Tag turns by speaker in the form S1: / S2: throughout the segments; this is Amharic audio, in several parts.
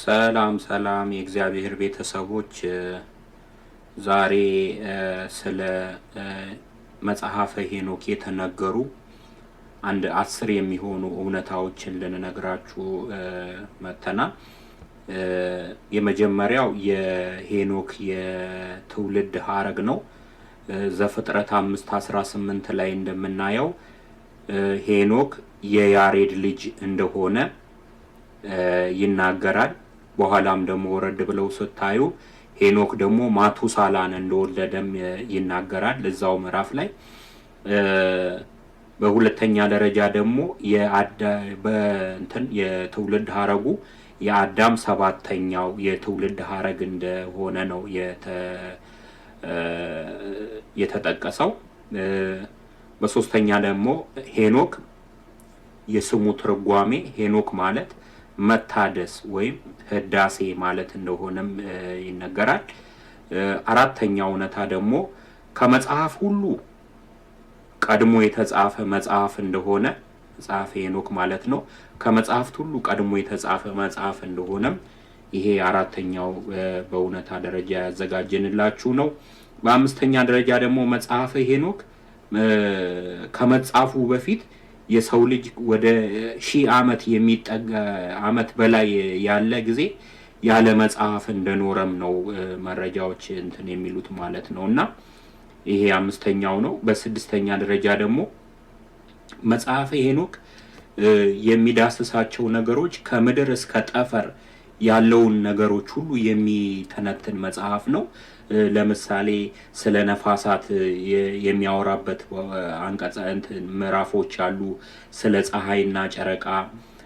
S1: ሰላም ሰላም የእግዚአብሔር ቤተሰቦች ዛሬ ስለ መጽሐፈ ሄኖክ የተነገሩ አንድ 10 የሚሆኑ እውነታዎችን ልንነግራችሁ መተናል። የመጀመሪያው የሄኖክ የትውልድ ሐረግ ነው። ዘፍጥረት 5:18 ላይ እንደምናየው ሄኖክ የያሬድ ልጅ እንደሆነ ይናገራል። በኋላም ደግሞ ወረድ ብለው ስታዩ ሄኖክ ደግሞ ማቱሳላን እንደወለደም ይናገራል እዛው ምዕራፍ ላይ። በሁለተኛ ደረጃ ደግሞ የትውልድ ሐረጉ የአዳም 7ኛው የትውልድ ሐረግ እንደሆነ ነው የተጠቀሰው። በሶስተኛ ደግሞ ሄኖክ የስሙ ትርጓሜ ሄኖክ ማለት መታደስ ወይም ህዳሴ ማለት እንደሆነም ይነገራል። አራተኛው እውነታ ደግሞ ከመጽሐፍ ሁሉ ቀድሞ የተጻፈ መጽሐፍ እንደሆነ መጽሐፈ ሄኖክ ማለት ነው። ከመጽሐፍት ሁሉ ቀድሞ የተጻፈ መጽሐፍ እንደሆነም ይሄ አራተኛው በእውነታ ደረጃ ያዘጋጀንላችሁ ነው። በአምስተኛ ደረጃ ደግሞ መጽሐፈ ሄኖክ ከመጻፉ በፊት የሰው ልጅ ወደ 1000 ዓመት የሚጠጋ ዓመት በላይ ያለ ጊዜ ያለ መጽሐፍ እንደኖረም ነው መረጃዎች የሚሉት ማለት ነውና ይሄ አምስተኛው ነው። በስድስተኛ ደረጃ ደግሞ መጽሐፈ ሄኖክ የሚዳስሳቸው ነገሮች ከምድር እስከ ጠፈር ያለውን ነገሮች ሁሉ የሚተነትን መጽሐፍ ነው። ለምሳሌ ስለ ነፋሳት የሚያወራበት አንቀጽ ምዕራፎች አሉ። ስለ ፀሐይና ጨረቃ፣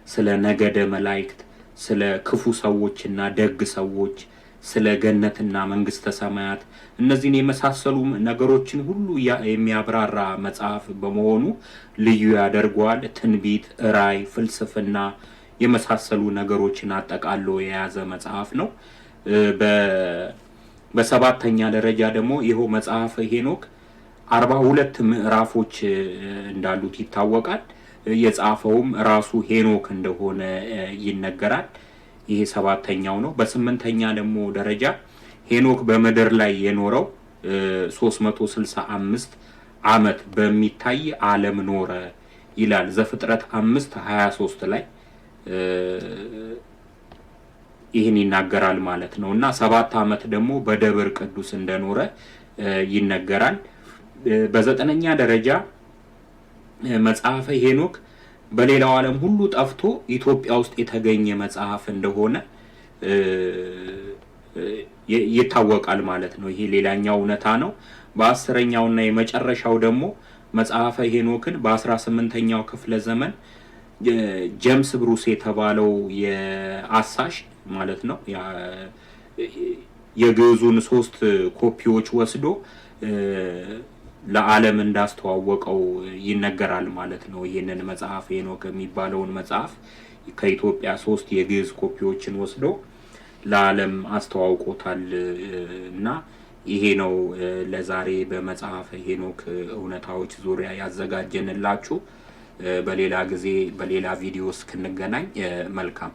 S1: ስለ ነገደ መላእክት፣ ስለ ክፉ ሰዎችና ደግ ሰዎች፣ ስለ ገነትና መንግስተ ሰማያት እነዚህን የመሳሰሉ ነገሮችን ሁሉ የሚያብራራ መጽሐፍ በመሆኑ ልዩ ያደርገዋል። ትንቢት፣ ራእይ፣ ፍልስፍና የመሳሰሉ ነገሮችን አጠቃሎ የያዘ መጽሐፍ ነው። በሰባተኛ ደረጃ ደግሞ ይሄው መጽሐፈ ሄኖክ 42 ምዕራፎች እንዳሉት ይታወቃል። የጻፈውም ራሱ ሄኖክ እንደሆነ ይነገራል። ይሄ ሰባተኛው ነው። በስምንተኛ ደግሞ ደረጃ ሄኖክ በምድር ላይ የኖረው 365 ዓመት በሚታይ ዓለም ኖረ ይላል ዘፍጥረት 5:23 ላይ ይህን ይናገራል ማለት ነው። እና 7 ዓመት ደግሞ በደብር ቅዱስ እንደኖረ ይነገራል። በዘጠነኛ ደረጃ መጽሐፈ ሄኖክ በሌላው ዓለም ሁሉ ጠፍቶ ኢትዮጵያ ውስጥ የተገኘ መጽሐፍ እንደሆነ ይታወቃል ማለት ነው። ይሄ ሌላኛው እውነታ ነው። በ10ኛውና የመጨረሻው ደግሞ መጽሐፈ ሄኖክን በ18ኛው ክፍለ ዘመን ጄምስ ብሩስ የተባለው የአሳሽ ማለት ነው የግዕዙን 3 ኮፒዎች ወስዶ ለዓለም እንዳስተዋወቀው ይነገራል ማለት ነው። ይሄንን መጽሐፍ ሄኖክ የሚባለውን መጽሐፍ ከኢትዮጵያ 3 የግዕዝ ኮፒዎችን ወስዶ ለዓለም አስተዋውቆታል እና ይሄ ነው ለዛሬ በመጽሐፈ ሄኖክ እውነታዎች ዙሪያ ያዘጋጀንላችሁ። በሌላ ጊዜ በሌላ ቪዲዮ እስክንገናኝ መልካም